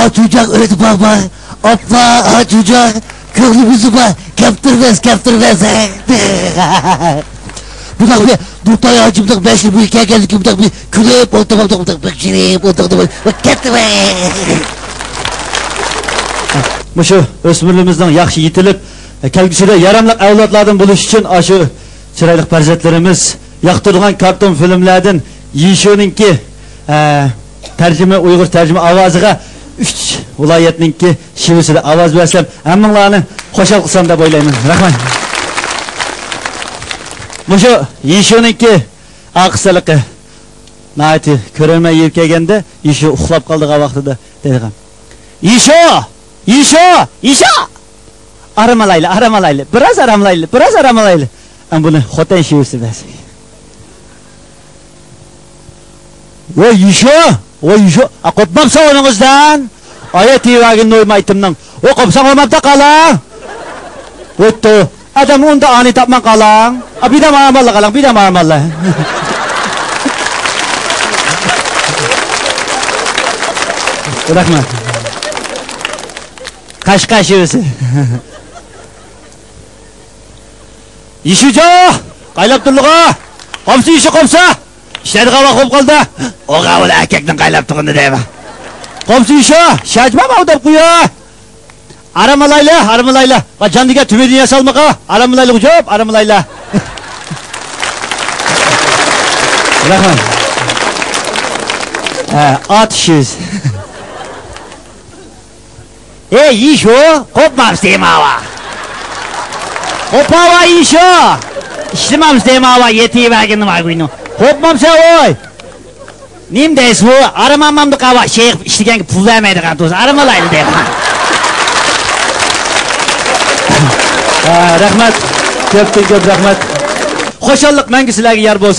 Açacak öyle baba. Abla açacak. Köylümüzü var. Kaptırmaz. Budak bir dutay acımdak beş bu ülkeye geldik budak bir külüp otomatik bak şirip otomatik bak ketme. Şu ösmürlüğümüzden yaxşı yitilip kelgüsüde yaramlıq avlatlardan buluş için aşı çıraylık farzatlarımız yaktırılan karton filmlerden Yişo'nunki tercüme Uygur tercüme avazıga 3 vilayetninki şivisiyle avaz versem emminglarni hoşal kılsam da boylayman. Rahmat. Şu Yişo'nunki akısalıkı naati körelme yirkegende Yişo uxlap kaldığı vaxtıda dedim. Yişo! Aramalaylı. Biraz aramalaylı. Ben bunu hoten şivisi versin. Oy Yişo! Kopmam savununuzdan. Ayet ivagin noyma itimden. O kopsam olmakta kalan. Otto. Adam onda ani tapman kalan. Bir de marmalla. Bırakma. Kaşka şivisi. Yişuca! Qaylap turluğa! Komsa Yişo komsa! İşleri qava qop qaldı. O qavul erkekten qaylap turğundu deyme. Komsa Yişo! Şajma mağdab quya! Aramalayla! Va candiga tüme dünya salmaqa! Aramalayla ucab, aramalayla! Rahman. At şiz. Yişo! Kopmamız deyim hava! Kopava Yişo! İşlemamız deyim hava yetiği verginin var kuyunu. Kopmamsa oy! Nim deyiz bu? Aramamamdı kava şeyh iştigen ki pul vermeydi kantoz. Aramalaydı deyim ha. Rahmet. Köp rahmet. Hoşallık mengisilerge yer bolsun.